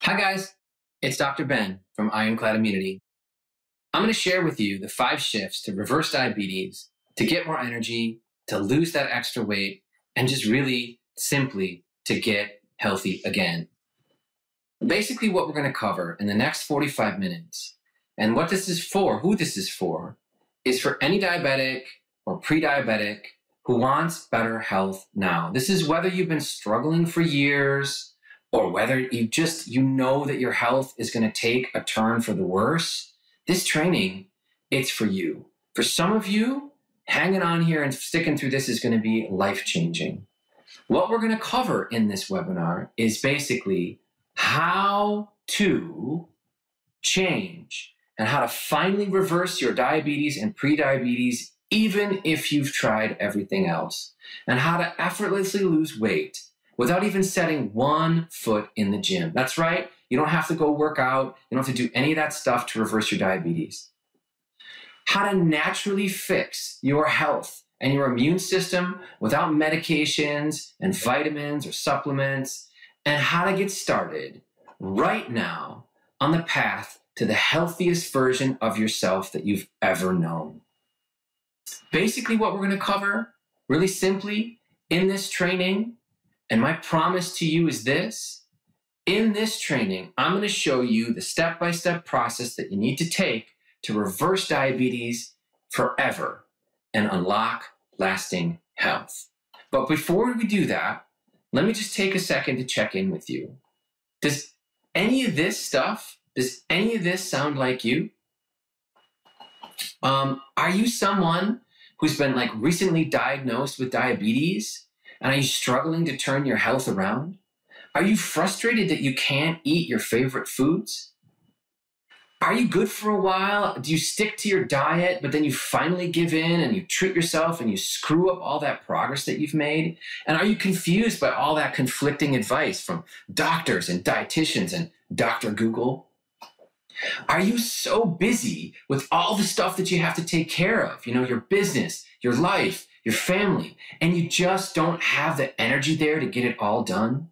Hi guys, it's Dr. Ben from Ironclad Immunity. I'm going to share with you the 5 shifts to reverse diabetes, to get more energy, to lose that extra weight, and just really simply to get healthy again. Basically what we're going to cover in the next 45 minutes, and what this is for, who this is for any diabetic or pre-diabetic who wants better health now. This is whether you've been struggling for years, or whether you know that your health is going to take a turn for the worse. This training, it's for you. For some of you, hanging on here and sticking through this is going to be life-changing. What we're going to cover in this webinar is basically how to change and how to finally reverse your diabetes and pre-diabetes, even if you've tried everything else, and how to effortlessly lose weight without even setting one foot in the gym. That's right. You don't have to go work out. You don't have to do any of that stuff to reverse your diabetes. How to naturally fix your health and your immune system without medications and vitamins or supplements, and how to get started right now on the path to the healthiest version of yourself that you've ever known. Basically, what we're going to cover, really simply, in this training, and my promise to you is this: in this training, I'm going to show you the step-by-step process that you need to take to reverse diabetes forever and unlock lasting health. But before we do that, let me just take a second to check in with you. Does any of this sound like you? Are you someone who's been recently diagnosed with diabetes? And are you struggling to turn your health around? Are you frustrated that you can't eat your favorite foods? Are you good for a while? Do you stick to your diet, but then you finally give in and you treat yourself and you screw up all that progress that you've made? And are you confused by all that conflicting advice from doctors and dietitians and Dr. Google? Are you so busy with all the stuff that you have to take care of? Your business, your life, your family, and you just don't have the energy there to get it all done?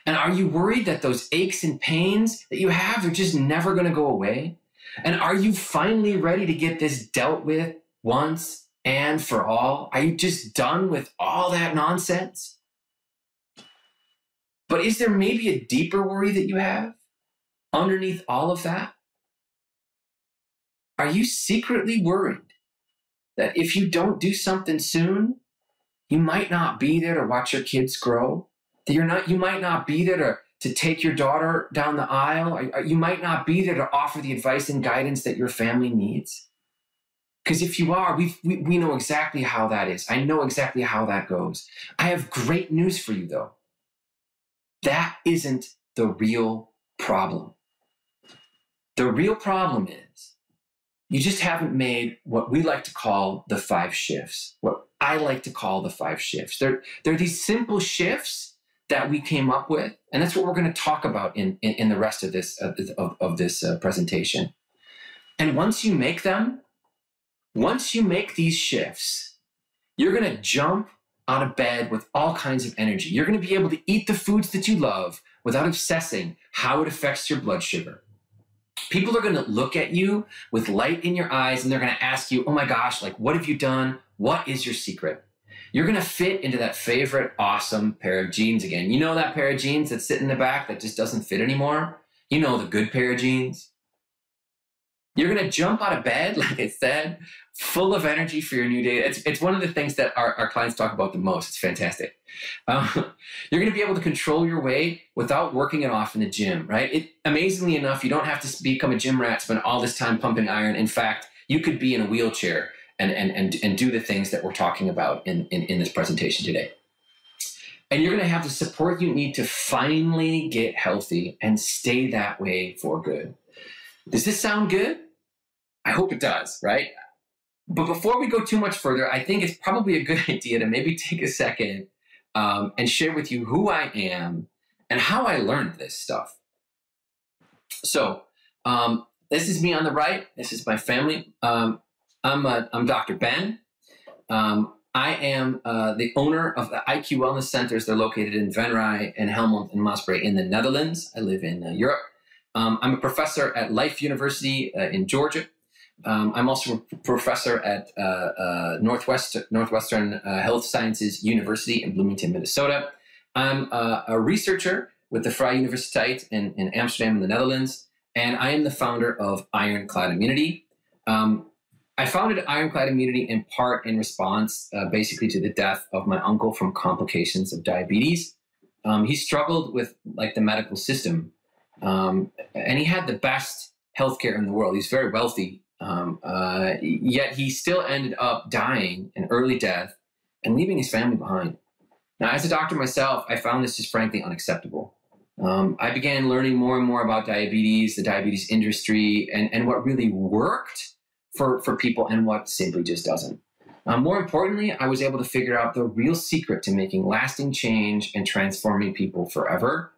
And are you worried that those aches and pains that you have are just never going to go away? And are you finally ready to get this dealt with once and for all? Are you just done with all that nonsense? But is there maybe a deeper worry that you have underneath all of that? Are you secretly worried that if you don't do something soon, you might not be there to watch your kids grow? That you might not be there to take your daughter down the aisle? You might not be there to offer the advice and guidance that your family needs? Because if you are, we know exactly how that is. I know exactly how that goes. I have great news for you, though. That isn't the real problem. The real problem is you just haven't made what we like to call the 5 shifts, what I like to call the 5 shifts. They're these simple shifts that we came up with, and that's what we're going to talk about in the rest of this presentation. And once you make these shifts, you're going to jump out of bed with all kinds of energy. You're going to be able to eat the foods that you love without obsessing how it affects your blood sugar. People are going to look at you with light in your eyes, and they're going to ask you, oh my gosh, what have you done? What is your secret? You're going to fit into that favorite awesome pair of jeans again. You know that pair of jeans that's sitting in the back that just doesn't fit anymore? You know, the good pair of jeans. You're going to jump out of bed, like I said, full of energy for your new day. It's one of the things that our clients talk about the most. It's fantastic. You're going to be able to control your weight without working it off in the gym, right? Amazingly enough, you don't have to become a gym rat, spend all this time pumping iron. In fact, you could be in a wheelchair and do the things that we're talking about in this presentation today. And you're going to have the support you need to finally get healthy and stay that way for good. Does this sound good? I hope it does, right? But before we go too much further, I think it's probably a good idea to maybe take a second and share with you who I am and how I learned this stuff. So this is me on the right. This is my family. I'm Dr. Ben. I'm I am the owner of the IQ Wellness Centers. They're located in Venray and Helmond and Maasbrae in the Netherlands. I live in Europe. I'm a professor at Life University in Georgia. I'm also a professor at Northwestern Health Sciences University in Bloomington, Minnesota. I'm a researcher with the Vrije Universiteit in Amsterdam in the Netherlands, and I am the founder of Ironclad Immunity. I founded Ironclad Immunity in part in response basically to the death of my uncle from complications of diabetes. He struggled with the medical system, and he had the best healthcare in the world. He's very wealthy. Yet he still ended up dying an early death and leaving his family behind. Now, as a doctor myself, I found this just frankly unacceptable. I began learning more and more about diabetes, the diabetes industry, and what really worked for people and what simply just doesn't. More importantly, I was able to figure out the real secret to making lasting change and transforming people forever.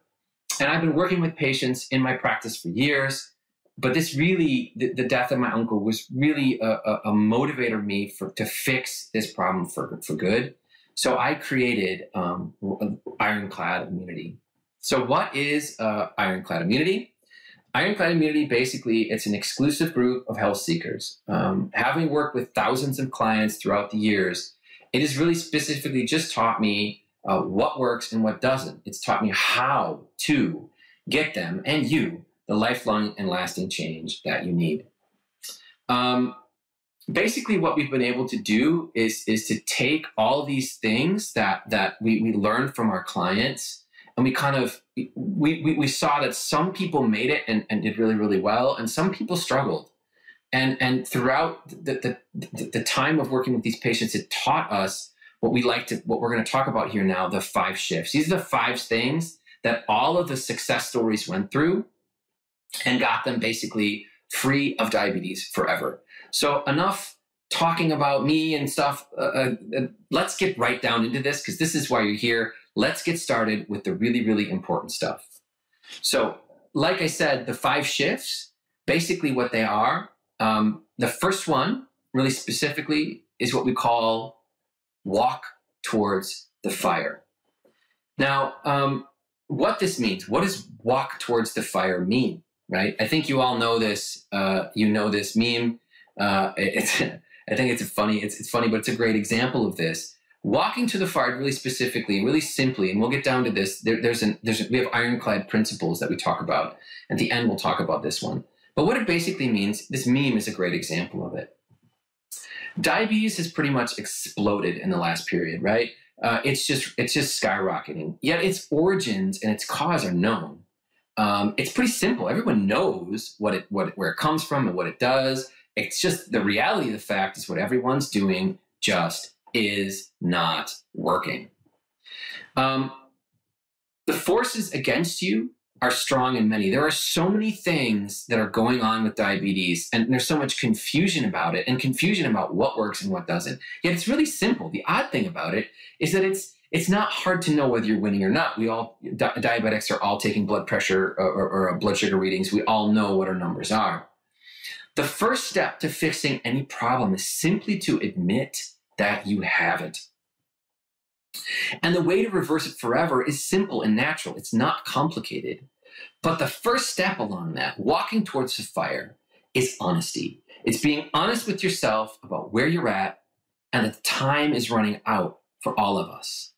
And I've been working with patients in my practice for years. But this really, the death of my uncle was really a motivator me to fix this problem for good. So I created Ironclad Immunity. So what is Ironclad Immunity? Ironclad Immunity, basically, it's an exclusive group of health seekers. Having worked with thousands of clients throughout the years, it has really specifically just taught me what works and what doesn't. It's taught me how to get them and you the lifelong and lasting change that you need. Basically, what we've been able to do is to take all these things that we learned from our clients, and we saw that some people made it and did really, really well, and some people struggled. And throughout the time of working with these patients, it taught us what we're going to talk about here now, the 5 shifts. These are the 5 things that all of the success stories went through and got them basically free of diabetes forever. So enough talking about me and stuff. Let's get right down into this, because this is why you're here. Let's get started with the really, really important stuff. So like I said, the 5 shifts, basically what they are, the first one really specifically is what we call walk towards the fire. Now, what this means, what does walk towards the fire mean? Right? I think you all know this. You know this meme. I think it's funny. It's funny, but it's a great example of this. Walking to the fire, really specifically, really simply, and we'll get down to this. We have ironclad principles that we talk about. At the end, we'll talk about this one. But what it basically means, this meme is a great example of it. Diabetes has pretty much exploded in the last period, right? It's just skyrocketing. Yet its origins and its cause are known. It's pretty simple. Everyone knows where it comes from and what it does. It's just the reality of the fact is what everyone's doing just is not working. The forces against you are strong and many. There are so many things that are going on with diabetes, and there's so much confusion about it and confusion about what works and what doesn't. Yet it's really simple. The odd thing about it is that it's not hard to know whether you're winning or not. Diabetics are all taking blood pressure or blood sugar readings. We all know what our numbers are. The first step to fixing any problem is simply to admit that you have it. And the way to reverse it forever is simple and natural. It's not complicated. But the first step along that, walking towards the fire, is honesty. It's being honest with yourself about where you're at and that time is running out for all of us.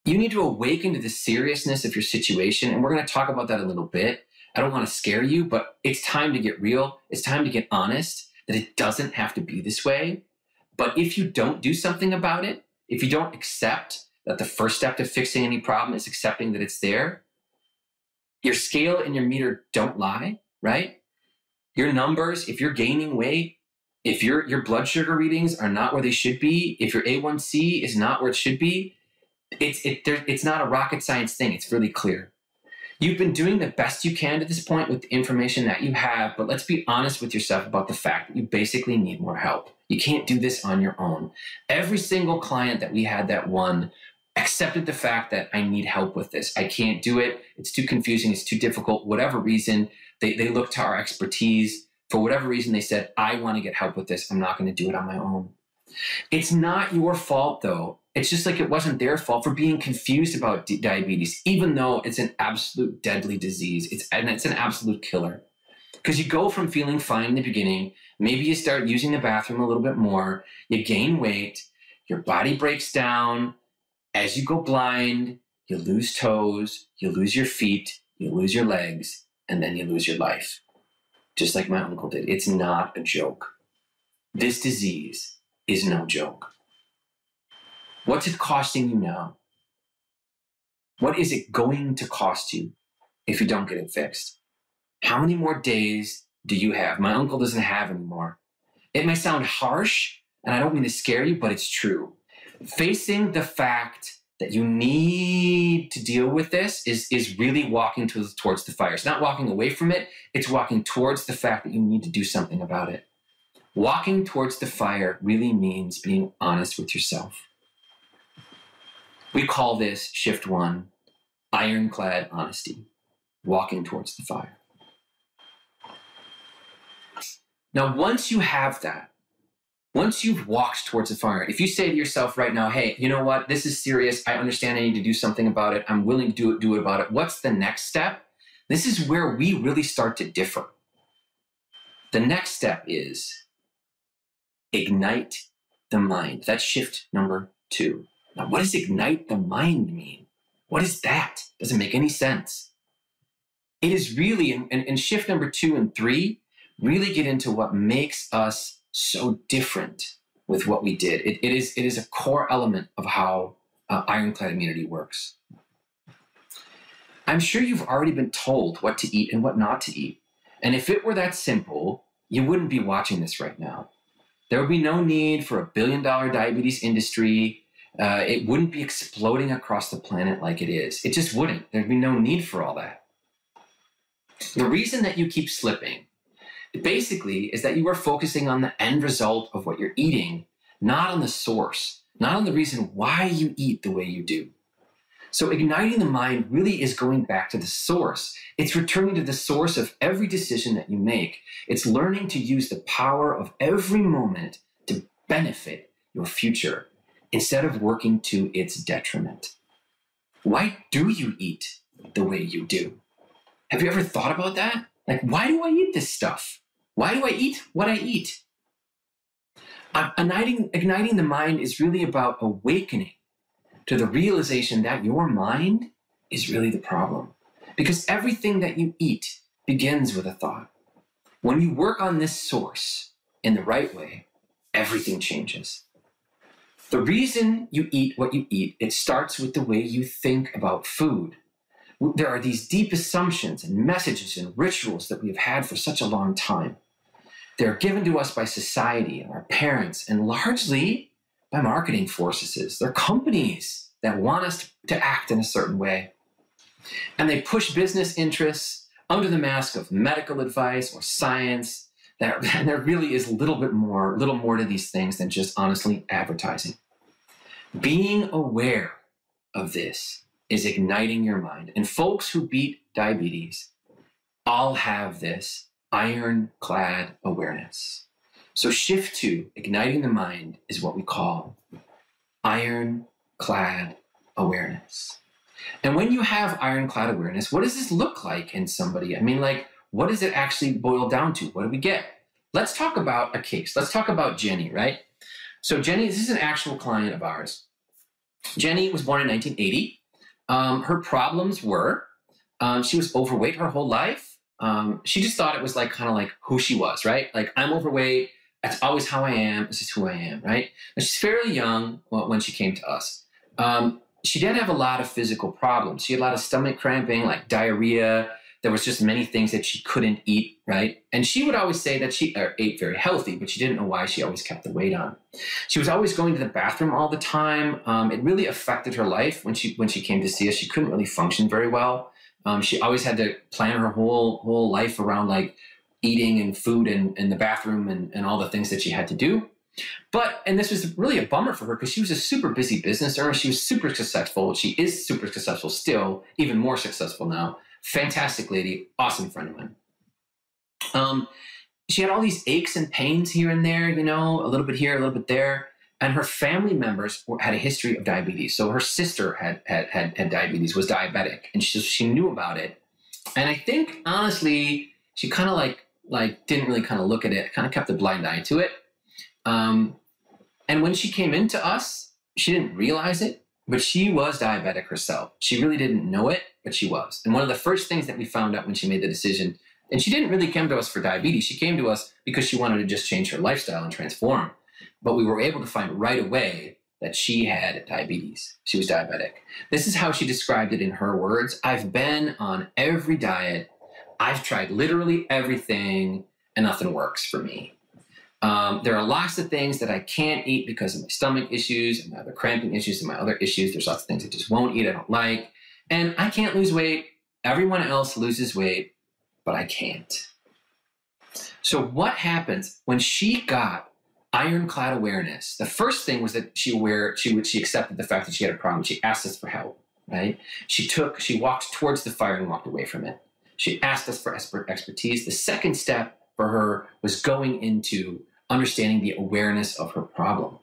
You need to awaken to the seriousness of your situation, and we're going to talk about that a little bit. I don't want to scare you, but it's time to get real. It's time to get honest that it doesn't have to be this way. But if you don't do something about it, if you don't accept that the first step to fixing any problem is accepting that it's there, your scale and your meter don't lie, right? Your numbers, if you're gaining weight, if your blood sugar readings are not where they should be, if your A1C is not where it should be, it's not a rocket science thing. It's really clear. You've been doing the best you can to this point with the information that you have, but let's be honest with yourself about the fact that you basically need more help. You can't do this on your own. Every single client that we had that won accepted the fact that I need help with this. I can't do it. It's too confusing. It's too difficult. Whatever reason, they looked to our expertise. For whatever reason, they said, I want to get help with this. I'm not going to do it on my own. It's not your fault, though. It's just like it wasn't their fault for being confused about diabetes, even though it's an absolute deadly disease. It's an absolute killer. Because you go from feeling fine in the beginning, maybe you start using the bathroom a little bit more, you gain weight, your body breaks down. As you go blind, you lose toes, you lose your feet, you lose your legs, and then you lose your life. Just like my uncle did. It's not a joke. This disease is no joke. What's it costing you now? What is it going to cost you if you don't get it fixed? How many more days do you have? My uncle doesn't have anymore. It may sound harsh, and I don't mean to scare you, but it's true. Facing the fact that you need to deal with this is really walking towards the fire. It's not walking away from it. It's walking towards the fact that you need to do something about it. Walking towards the fire really means being honest with yourself. We call this shift 1, ironclad honesty, walking towards the fire. Now, once you have that, once you've walked towards the fire, if you say to yourself right now, hey, you know what, this is serious, I understand I need to do something about it, I'm willing to do it about it, what's the next step? This is where we really start to differ. The next step is ignite the mind. That's shift number 2. Now, what does ignite the mind mean? What is that? Doesn't make any sense. It is really, in shift number 2 and 3, really get into what makes us so different with what we did. It is a core element of how Ironclad immunity works. I'm sure you've already been told what to eat and what not to eat. And if it were that simple, you wouldn't be watching this right now. There would be no need for a billion-dollar diabetes industry. It wouldn't be exploding across the planet like it is. It just wouldn't. There'd be no need for all that. The reason that you keep slipping basically is that you are focusing on the end result of what you're eating, not on the source, not on the reason why you eat the way you do. So igniting the mind really is going back to the source. It's returning to the source of every decision that you make. It's learning to use the power of every moment to benefit your future instead of working to its detriment. Why do you eat the way you do? Have you ever thought about that? Like, why do I eat this stuff? Why do I eat what I eat? Igniting the mind is really about awakening to the realization that your mind is really the problem. Because everything that you eat begins with a thought. When you work on this source in the right way, everything changes. The reason you eat what you eat, it starts with the way you think about food. There are these deep assumptions and messages and rituals that we have had for such a long time. They're given to us by society and our parents, and largely by marketing forces. They're companies that want us to act in a certain way. And they push business interests under the mask of medical advice or science. And there really is little more to these things than just honestly advertising. Being aware of this is igniting your mind. And folks who beat diabetes all have this ironclad awareness. So shift 2, igniting the mind, is what we call ironclad awareness. And when you have ironclad awareness, what does this look like in somebody? I mean, like, what does it actually boil down to? What do we get? Let's talk about a case. Let's talk about Jenny, right? So Jenny, this is an actual client of ours. Jenny was born in 1980. Her problems were, she was overweight her whole life. She just thought it was like kind of like who she was, right? Like, I'm overweight. That's always how I am. This is who I am, right? And she's fairly young when she came to us. She did have a lot of physical problems. She had a lot of stomach cramping, like diarrhea. There was just many things that she couldn't eat, right? And she would always say that she ate very healthy, but she didn't know why she always kept the weight on. She was always going to the bathroom all the time. It really affected her life when she came to see us. She couldn't really function very well. She always had to plan her whole life around like eating and food and the bathroom and all the things that she had to do. And this was really a bummer for her because she was a super busy business owner. She was super successful. She is super successful still, even more successful now. Fantastic lady, awesome friend of mine. She had all these aches and pains here and there, you know, a little bit here, a little bit there. And her family members had a history of diabetes. So her sister had diabetes, was diabetic, and she knew about it. And I think, honestly, she kind of like didn't really kind of look at it, kind of kept a blind eye to it. And when she came into us, she didn't realize it, but she was diabetic herself. She really didn't know it, but she was. And one of the first things that we found out when she made the decision, and she didn't really come to us for diabetes. She came to us because she wanted to just change her lifestyle and transform. But we were able to find right away that she had diabetes. She was diabetic. This is how she described it in her words. I've been on every diet. I've tried literally everything, and nothing works for me. There are lots of things that I can't eat because of my stomach issues and my other cramping issues and my other issues. There's lots of things I just won't eat, I don't like. And I can't lose weight. Everyone else loses weight, but I can't. So what happens when she got ironclad awareness? The first thing was that she accepted the fact that she had a problem. She asked us for help, right? She walked towards the fire and walked away from it. She asked us for expertise. The second step for her was going into understanding the awareness of her problem.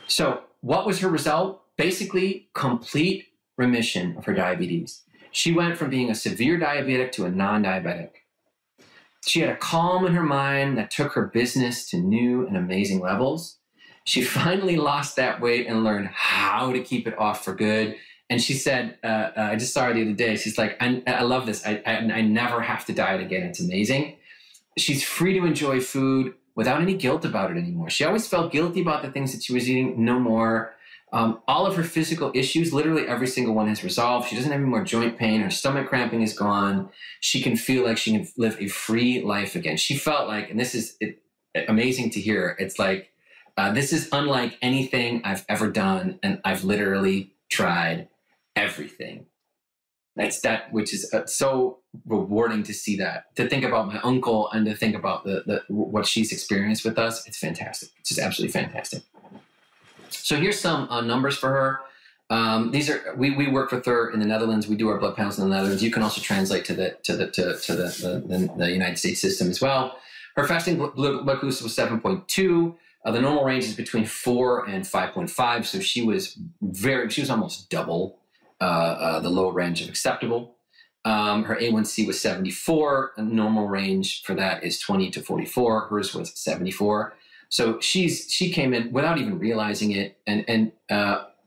So what was her result? Basically, complete remission of her diabetes. She went from being a severe diabetic to a non-diabetic. She had a calm in her mind that took her business to new and amazing levels. She finally lost that weight and learned how to keep it off for good. And she said, I just saw her the other day, she's like, I love this. I never have to diet again. It's amazing. She's free to enjoy food without any guilt about it anymore. She always felt guilty about the things that she was eating, no more. All of her physical issues, literally every single one has resolved. She doesn't have any more joint pain. Her stomach cramping is gone. She can feel like she can live a free life again. She felt like, and this is amazing to hear, it's like, this is unlike anything I've ever done, and I've literally tried everything. Which is so rewarding to see that, to think about my uncle and to think about what she's experienced with us. It's fantastic. It's just absolutely fantastic. So here's some numbers for her. These are we work with her in the Netherlands. We do our blood panels in the Netherlands. You can also translate to the United States system as well. Her fasting blood glucose was 7.2. The normal range is between 4 and 5.5. So she was almost double the low range of acceptable. Her A1C was 74. A normal range for that is 20 to 44. Hers was 74. So she came in without even realizing it. And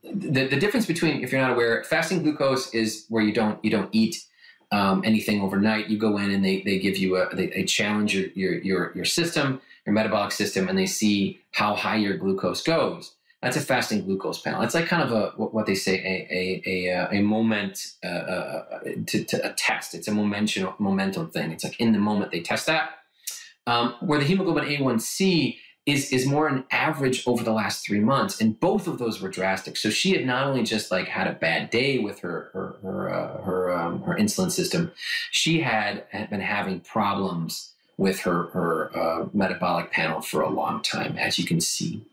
the difference between, if you're not aware, fasting glucose is where you don't eat anything overnight. You go in and they give you they challenge your system, your metabolic system, and they see how high your glucose goes. That's a fasting glucose panel. It's like kind of what they say a moment to a test. It's a momentum thing. It's like in the moment they test that. Where the hemoglobin A1C is more an average over the last 3 months, and both of those were drastic. So she had not only just like had a bad day with her insulin system, she had been having problems with her metabolic panel for a long time, as you can see.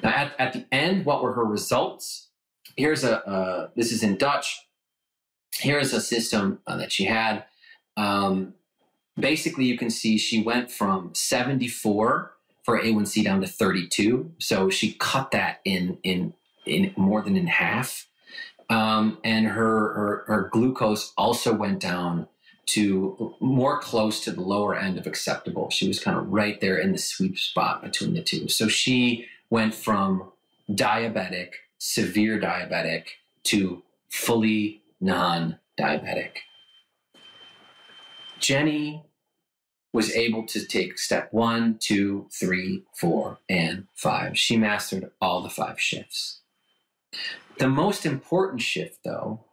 Now, at the end, what were her results? Here's this is in Dutch. Here's a system that she had. Basically, you can see she went from 74 for A1C down to 32. So she cut that in more than in half. And her glucose also went down to more close to the lower end of acceptable. She was kind of right there in the sweet spot between the two. So she went from diabetic, severe diabetic, to fully non-diabetic. Jenny was able to take step 1, 2, 3, 4, and 5. She mastered all the 5 shifts. The most important shift, though,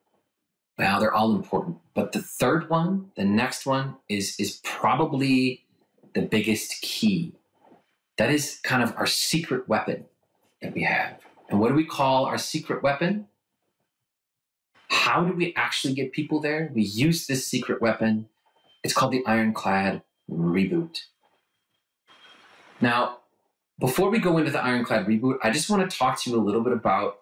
well, they're all important, but the third one, the next one, is probably the biggest key. That is kind of our secret weapon that we have. And what do we call our secret weapon? How do we actually get people there? We use this secret weapon. It's called the Ironclad Reboot. Now, before we go into the Ironclad Reboot, I just want to talk to you a little bit about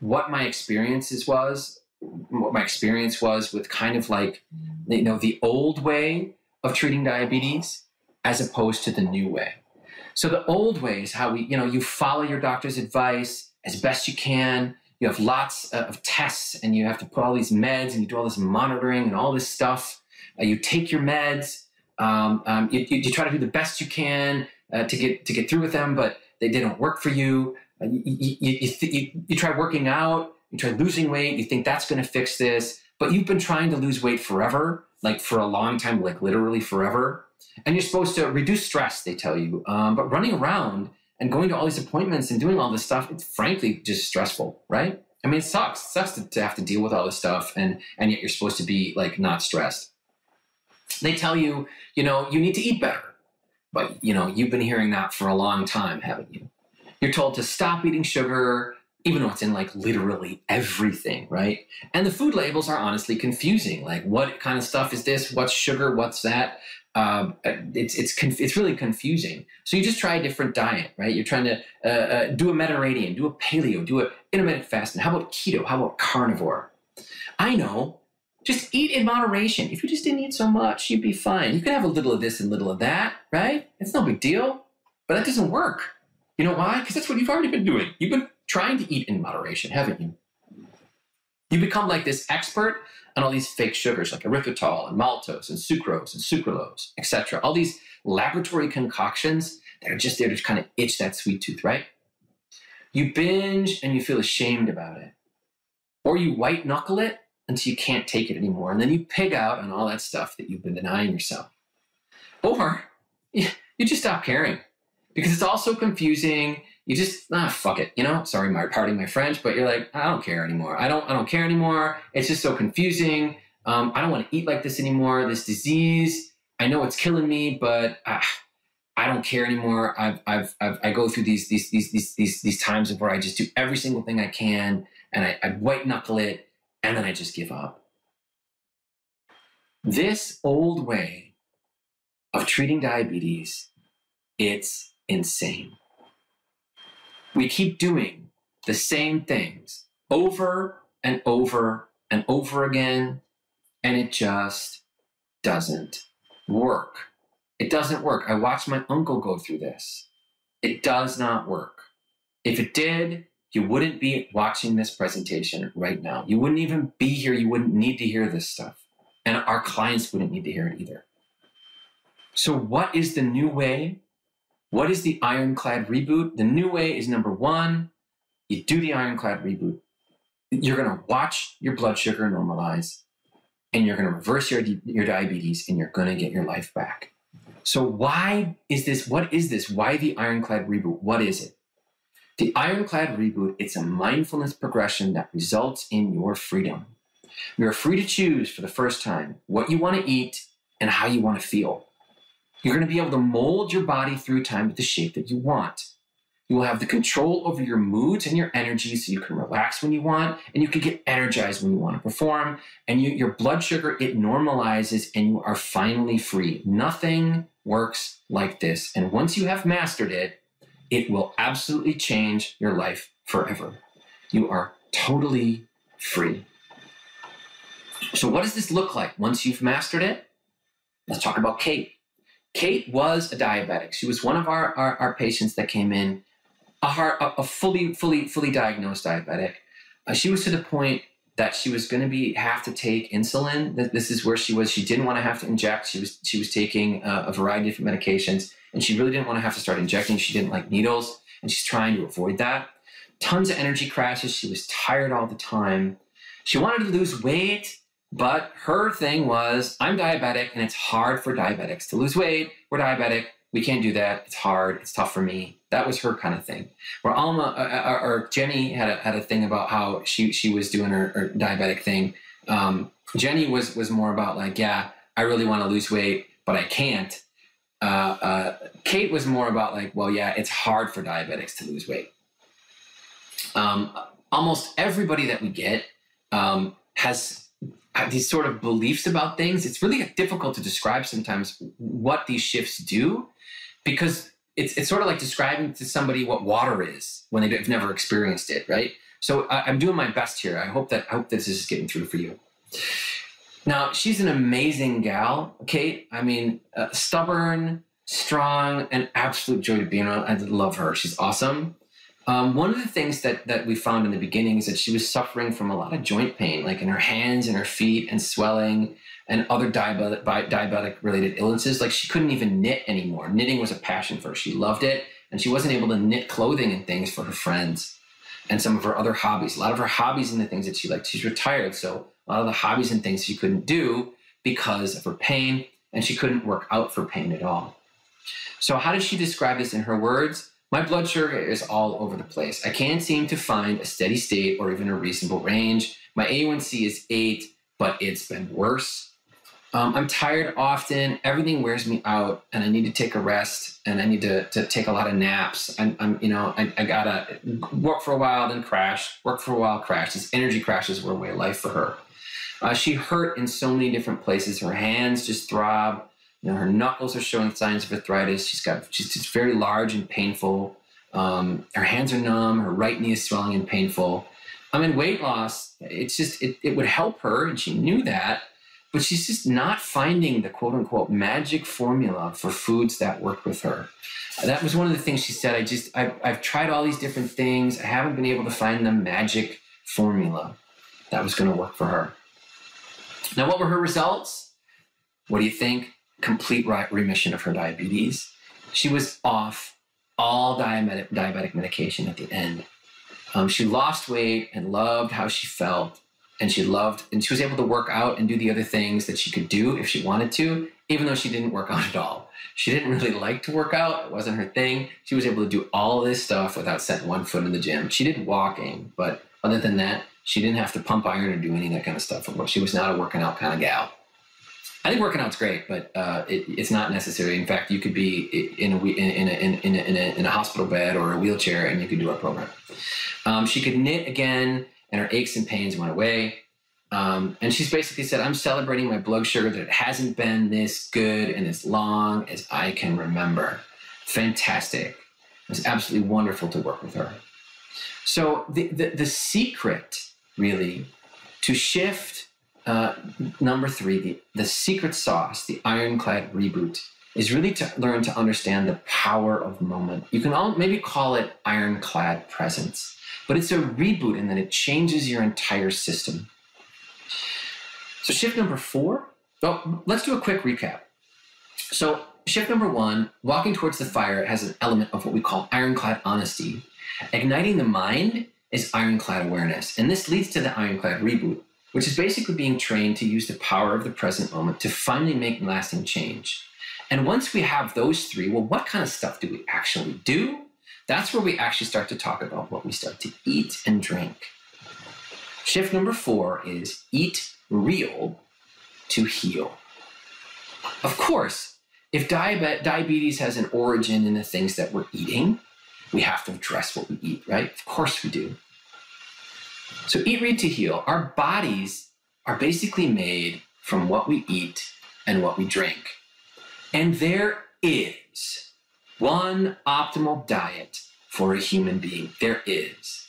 what my experience was with kind of like, the old way of treating diabetes as opposed to the new way. So the old way is how you follow your doctor's advice as best you can. You have lots of tests and you have to put all these meds and you do all this monitoring and all this stuff. You take your meds. You try to do the best you can to get through with them, but they don't work for you. You try working out. You try losing weight. You think that's going to fix this, but you've been trying to lose weight forever, like for a long time, like literally forever. And you're supposed to reduce stress, they tell you. But running around and going to all these appointments and doing all this stuff, it's frankly just stressful, right? I mean, it sucks. It sucks to have to deal with all this stuff, and yet you're supposed to be like not stressed. They tell you, you need to eat better. But, you've been hearing that for a long time, haven't you? You're told to stop eating sugar, even though it's in like literally everything, right? And the food labels are honestly confusing. Like, what kind of stuff is this? What's sugar? What's that? It's really confusing. So you just try a different diet, right? You're trying to do a Mediterranean, do a paleo, do a intermittent fasting. How about keto? How about carnivore? I know. Just eat in moderation. If you just didn't eat so much, you'd be fine. You can have a little of this and little of that, right? It's no big deal. But that doesn't work. You know why? Because that's what you've already been doing. You've been trying to eat in moderation, haven't you? You become like this expert on all these fake sugars like erythritol and maltose and sucrose and sucralose, etc. All these laboratory concoctions that are just there to kind of itch that sweet tooth, right? You binge and you feel ashamed about it. Or you white knuckle it until you can't take it anymore. And then you pig out on all that stuff that you've been denying yourself. Or you just stop caring because it's all so confusing. You just, fuck it. Sorry, pardon my French, but you're like, I don't care anymore. I don't care anymore. It's just so confusing. I don't want to eat like this anymore. This disease, I know it's killing me, but I don't care anymore. I go through these times of where I just do every single thing I can and I white knuckle it. And then I just give up. This old way of treating diabetes, it's insane. We keep doing the same things over and over and over again, and it just doesn't work. It doesn't work. I watched my uncle go through this. It does not work. If it did, you wouldn't be watching this presentation right now. You wouldn't even be here. You wouldn't need to hear this stuff. And our clients wouldn't need to hear it either. So what is the new way? What is the Ironclad reboot? The new way is number one, you do the Ironclad reboot. You're going to watch your blood sugar normalize and you're going to reverse your diabetes and you're going to get your life back. So why is this? What is this? Why the Ironclad reboot? What is it? The Ironclad reboot, it's a mindfulness progression that results in your freedom. You're free to choose for the first time what you want to eat and how you want to feel. You're going to be able to mold your body through time to the shape that you want. You will have the control over your moods and your energy so you can relax when you want and you can get energized when you want to perform. And your blood sugar, it normalizes and you are finally free. Nothing works like this. And once you have mastered it, it will absolutely change your life forever. You are totally free. So what does this look like once you've mastered it? Let's talk about Kate. Kate was a diabetic. She was one of our patients that came in, a fully diagnosed diabetic. She was to the point that she was going to have to take insulin. This is where she was. She didn't want to have to inject. She was taking a variety of different medications, and she really didn't want to have to start injecting. She didn't like needles, and she's trying to avoid that. Tons of energy crashes. She was tired all the time. She wanted to lose weight, but her thing was, I'm diabetic, and it's hard for diabetics to lose weight. We're diabetic. We can't do that. It's hard. It's tough for me. That was her kind of thing. Where Alma or Jenny had a thing about how she was doing her diabetic thing. Jenny was more about like, yeah, I really want to lose weight, but I can't. Kate was more about like, well, yeah, it's hard for diabetics to lose weight. Almost everybody that we get has these sort of beliefs about things. It's really difficult to describe sometimes what these shifts do, because it's sort of like describing to somebody what water is when they've never experienced it, right? So I'm doing my best here. I hope this is getting through for you. Now, she's an amazing gal, Kate. I mean, stubborn, strong, an absolute joy to be around. I love her. She's awesome. One of the things that we found in the beginning is that she was suffering from a lot of joint pain, like in her hands and her feet, and swelling and other diabetic related illnesses. Like she couldn't even knit anymore. Knitting was a passion for her. She loved it. And she wasn't able to knit clothing and things for her friends and some of her other hobbies. A lot of her hobbies and the things that she liked. She's retired, so a lot of the hobbies and things she couldn't do because of her pain, and she couldn't work out for pain at all. So how did she describe this in her words? My blood sugar is all over the place. I can't seem to find a steady state or even a reasonable range. My A1C is 8, but it's been worse. I'm tired often. Everything wears me out, and I need to take a rest, and I need to take a lot of naps. I gotta work for a while, then crash. Work for a while, crash. These energy crashes were a way of life for her. She hurt in so many different places. Her hands just throb. Her knuckles are showing signs of arthritis. She's just very large and painful. Her hands are numb. Her right knee is swelling and painful. Weight loss, it would help her, and she knew that. But she's just not finding the quote unquote magic formula for foods that work with her. That was one of the things she said. I've tried all these different things. I haven't been able to find the magic formula that was going to work for her. Now, what were her results? What do you think? Complete remission of her diabetes. She was off all diabetic medication at the end. She lost weight and loved how she felt. And she was able to work out and do the other things that she could do if she wanted to, even though she didn't work out at all. She didn't really like to work out. It wasn't her thing. She was able to do all this stuff without setting one foot in the gym. She did walking, but other than that, she didn't have to pump iron or do any of that kind of stuff. She was not a working out kind of gal. I think working out's great, but it's not necessary. In fact, you could be in a hospital bed or a wheelchair, and you could do our program. She could knit again, and her aches and pains went away. And she's basically said, I'm celebrating my blood sugar that it hasn't been this good and as long as I can remember. Fantastic. It was absolutely wonderful to work with her. So the secret, really, to shift number 3, the secret sauce, the Ironclad reboot, is really to learn to understand the power of moment. You can maybe call it Ironclad presence. But it's a reboot in that it changes your entire system. So shift number 4, let's do a quick recap. So shift number 1, walking towards the fire, has an element of what we call Ironclad honesty. Igniting the mind is Ironclad awareness. And this leads to the Ironclad reboot, which is basically being trained to use the power of the present moment to finally make lasting change. And once we have those 3, well, what kind of stuff do we actually do? That's where we actually start to talk about what we start to eat and drink. Shift number 4 is eat real to heal. Of course, if diabetes has an origin in the things that we're eating, we have to address what we eat, right? Of course we do. So eat real to heal. Our bodies are basically made from what we eat and what we drink. And there is one optimal diet for a human being. There is.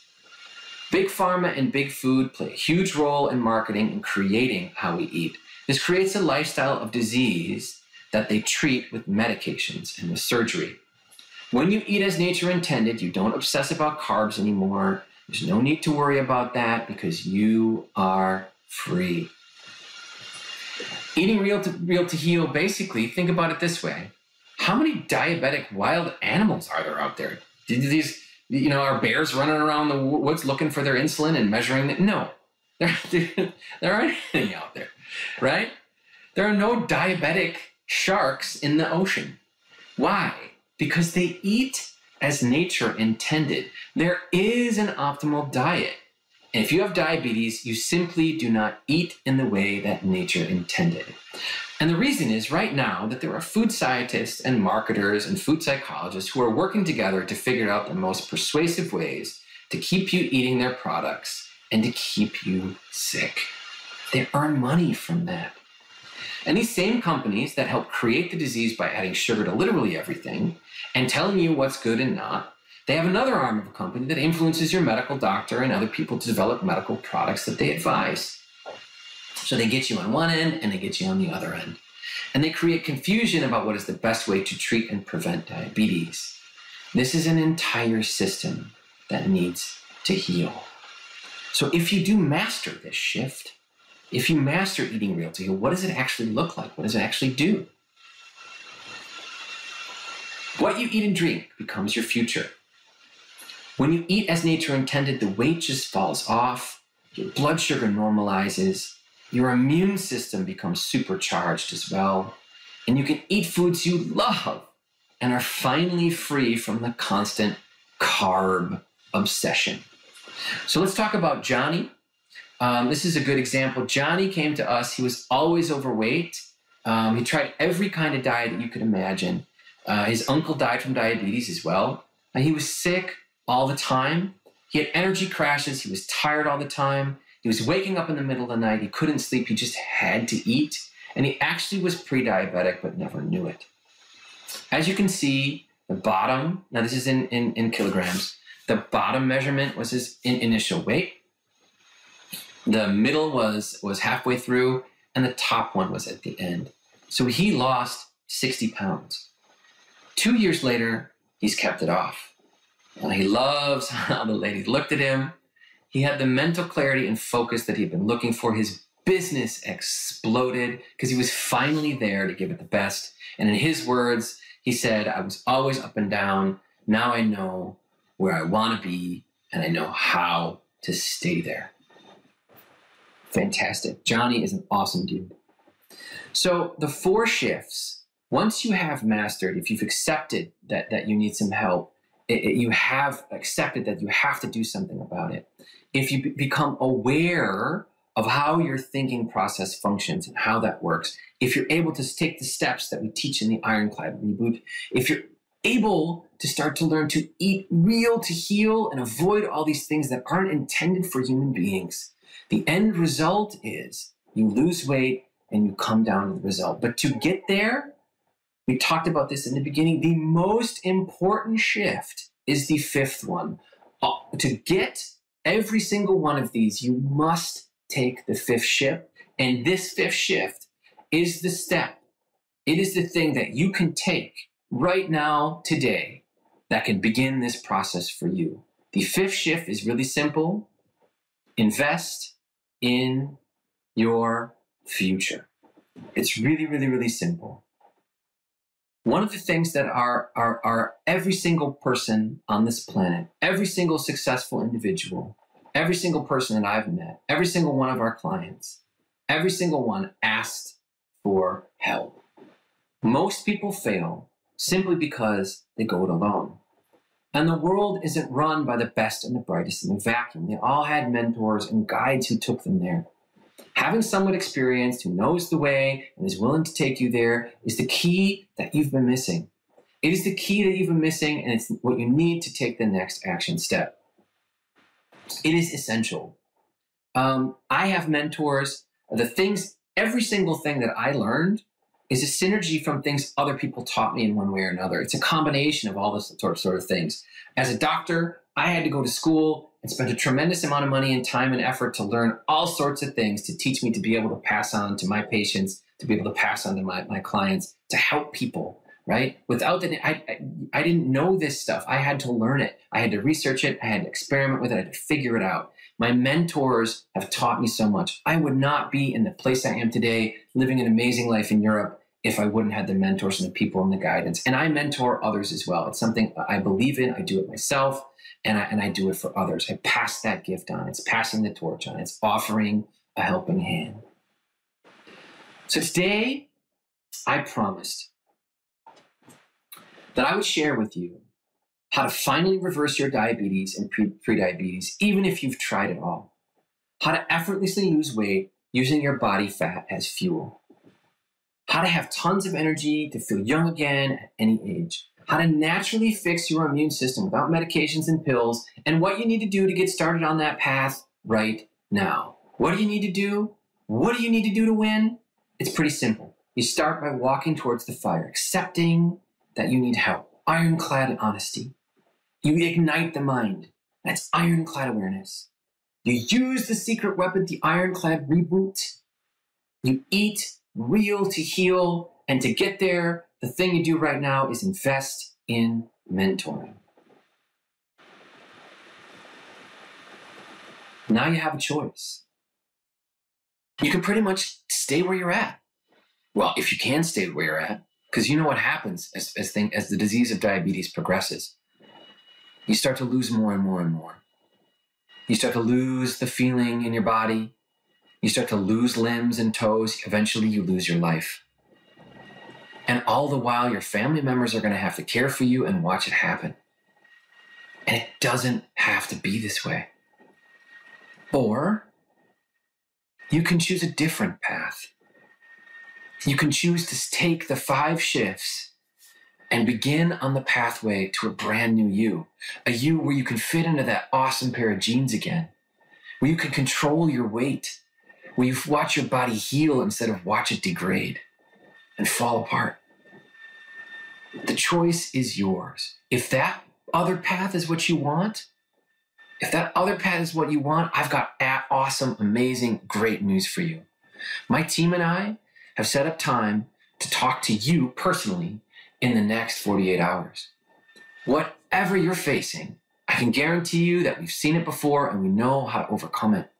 Big pharma and big food play a huge role in marketing and creating how we eat. This creates a lifestyle of disease that they treat with medications and with surgery. When you eat as nature intended, you don't obsess about carbs anymore. There's no need to worry about that because you are free. Eating real to heal, basically, think about it this way. How many diabetic wild animals are there out there? Are bears running around the woods looking for their insulin and measuring it? No, there aren't anything out there, right? There are no diabetic sharks in the ocean. Why? Because they eat as nature intended. There is an optimal diet. And if you have diabetes, you simply do not eat in the way that nature intended. And the reason is right now that there are food scientists and marketers and food psychologists who are working together to figure out the most persuasive ways to keep you eating their products and to keep you sick. They earn money from that. And these same companies that help create the disease by adding sugar to literally everything and telling you what's good and not, they have another arm of a company that influences your medical doctor and other people to develop medical products that they advise. So they get you on one end and they get you on the other end. And they create confusion about what is the best way to treat and prevent diabetes. This is an entire system that needs to heal. So if you do master this shift, if you master eating real to heal, what does it actually look like? What does it actually do? What you eat and drink becomes your future. When you eat as nature intended, the weight just falls off, your blood sugar normalizes, your immune system becomes supercharged as well, and you can eat foods you love and are finally free from the constant carb obsession. So let's talk about Johnny. This is a good example. Johnny came to us. He was always overweight. He tried every kind of diet that you could imagine. His uncle died from diabetes as well. He was sick all the time. He had energy crashes. He was tired all the time. He was waking up in the middle of the night. He couldn't sleep. He just had to eat. And he actually was pre-diabetic, but never knew it. As you can see, the bottom, now this is in kilograms, the bottom measurement was his initial weight. The middle was halfway through, and the top one was at the end. So he lost 60 pounds. 2 years later, he's kept it off. He loves how the ladies looked at him. He had the mental clarity and focus that he'd been looking for. His business exploded because he was finally there to give it the best. And in his words, he said, "I was always up and down. Now I know where I want to be, and I know how to stay there." Fantastic. Johnny is an awesome dude. So the 4 shifts, once you have mastered, if you've accepted that you need some help, you have accepted that you have to do something about it. If you become aware of how your thinking process functions and how that works, if you're able to take the steps that we teach in the Ironclad reboot, if you're able to start to learn to eat real to heal and avoid all these things that aren't intended for human beings, the end result is you lose weight and you come down to the result. But to get there, we talked about this in the beginning, the most important shift is the 5th one. To get every single one of these, you must take the 5th shift. And this 5th shift is the step. It is the thing that you can take right now, today, that can begin this process for you. The 5th shift is really simple. Invest in your future. It's really, really, really simple. One of the things that are every single person on this planet, every single successful individual, every single person that I've met, every single one of our clients, every single one asked for help. Most people fail simply because they go it alone. And the world isn't run by the best and the brightest in the vacuum. They all had mentors and guides who took them there. Having someone experienced who knows the way and is willing to take you there is the key that you've been missing. It is the key that you've been missing, and it's what you need to take the next action step. It is essential. I have mentors. Every single thing that I learned is a synergy from things other people taught me in one way or another. It's a combination of all this sort of things. As a doctor, I had to go to school and spent a tremendous amount of money and time and effort to learn all sorts of things to teach me to be able to pass on to my patients, to be able to pass on to my clients, to help people, right? Without that, I didn't know this stuff. I had to learn it. I had to research it. I had to experiment with it. I had to figure it out. My mentors have taught me so much. I would not be in the place I am today, living an amazing life in Europe, if I wouldn't have the mentors and the people and the guidance. And I mentor others as well. It's something I believe in. I do it myself. And I do it for others. I pass that gift on. It's passing the torch on. It's offering a helping hand. So today, I promised that I would share with you how to finally reverse your diabetes and pre-diabetes, even if you've tried it all. How to effortlessly lose weight using your body fat as fuel. How to have tons of energy to feel young again at any age. How to naturally fix your immune system without medications and pills, and what you need to do to get started on that path right now. What do you need to do? What do you need to do to win? It's pretty simple. You start by walking towards the fire, accepting that you need help. Ironclad honesty. You ignite the mind. That's ironclad awareness. You use the secret weapon, the Ironclad reboot. You eat real to heal, And to get there, the thing you do right now is invest in mentoring. Now you have a choice. You can pretty much stay where you're at. Well, if you can stay where you're at, because you know what happens as the disease of diabetes progresses. You start to lose more and more and more. You start to lose the feeling in your body. You start to lose limbs and toes. Eventually, you lose your life. And all the while, your family members are going to have to care for you and watch it happen. And it doesn't have to be this way. Or you can choose a different path. You can choose to take the 5 shifts and begin on the pathway to a brand new you. A you where you can fit into that awesome pair of jeans again. Where you can control your weight. Where you watch your body heal instead of watch it degrade and fall apart. The choice is yours. If that other path is what you want, I've got awesome, amazing, great news for you. My team and I have set up time to talk to you personally in the next 48 hours. Whatever you're facing, I can guarantee you that we've seen it before and we know how to overcome it.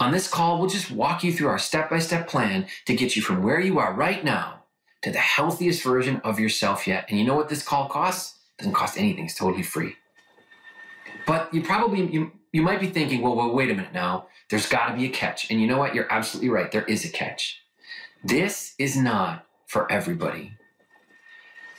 On this call, we'll just walk you through our step-by-step plan to get you from where you are right now to the healthiest version of yourself yet. And you know what this call costs? It doesn't cost anything. It's totally free. But you might be thinking, well, wait a minute now. There's got to be a catch. And you know what? You're absolutely right. There is a catch. This is not for everybody.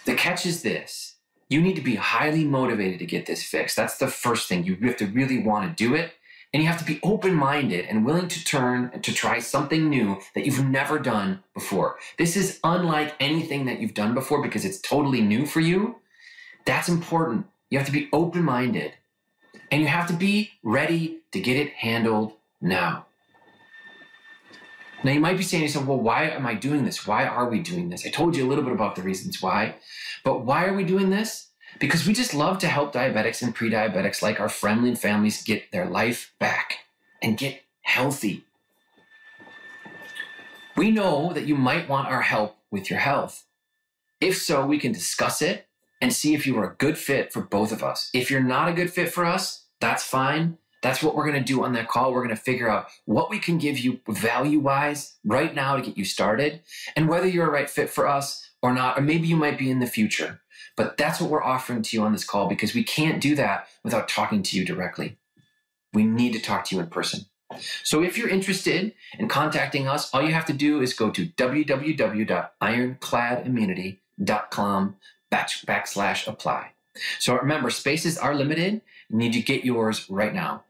The catch is this. You need to be highly motivated to get this fixed. That's the first thing. You have to really want to do it. And you have to be open-minded and willing to try something new that you've never done before. This is unlike anything that you've done before because it's totally new for you. That's important. You have to be open-minded. And you have to be ready to get it handled now. Now, you might be saying to yourself, well, why am I doing this? Why are we doing this? I told you a little bit about the reasons why. But why are we doing this? Because we just love to help diabetics and pre-diabetics like our friendly and families get their life back and get healthy. We know that you might want our help with your health. If so, we can discuss it and see if you are a good fit for both of us. If you're not a good fit for us, that's fine. That's what we're going to do on that call. We're going to figure out what we can give you value-wise right now to get you started and whether you're a right fit for us or not, or maybe you might be in the future. But that's what we're offering to you on this call because we can't do that without talking to you directly. We need to talk to you in person. So if you're interested in contacting us, all you have to do is go to www.ironcladimmunity.com/apply. So remember, spaces are limited. You need to get yours right now.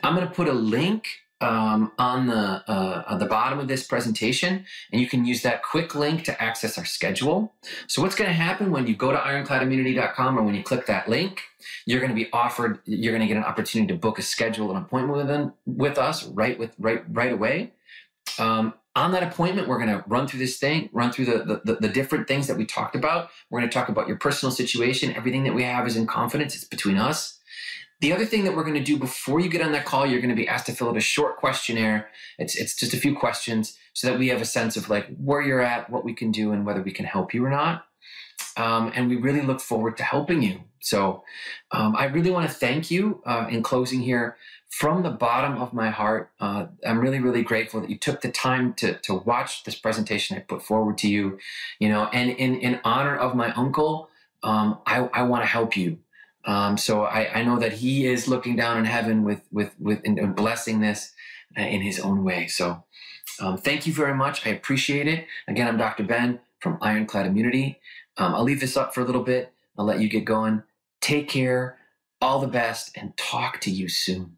I'm going to put a link on the bottom of this presentation, and you can use that quick link to access our schedule. So what's going to happen when you go to ironcladimmunity.com or when you click that link, you're going to be offered, you're going to get an opportunity to book a schedule, an appointment with us right away. On that appointment, we're going to run through this thing, run through the different things that we talked about. We're going to talk about your personal situation. Everything that we have is in confidence. It's between us. The other thing that we're going to do before you get on that call, you're going to be asked to fill out a short questionnaire. It's just a few questions so that we have a sense of like where you're at, what we can do, and whether we can help you or not. And we really look forward to helping you. So I really want to thank you in closing here. From the bottom of my heart, I'm really, really grateful that you took the time to watch this presentation I put forward to you. And in honor of my uncle, I want to help you. So I know that he is looking down in heaven with and blessing this in his own way. So thank you very much. I appreciate it. Again, I'm Dr. Ben from Ironclad Immunity. I'll leave this up for a little bit. I'll let you get going. Take care. All the best, and talk to you soon.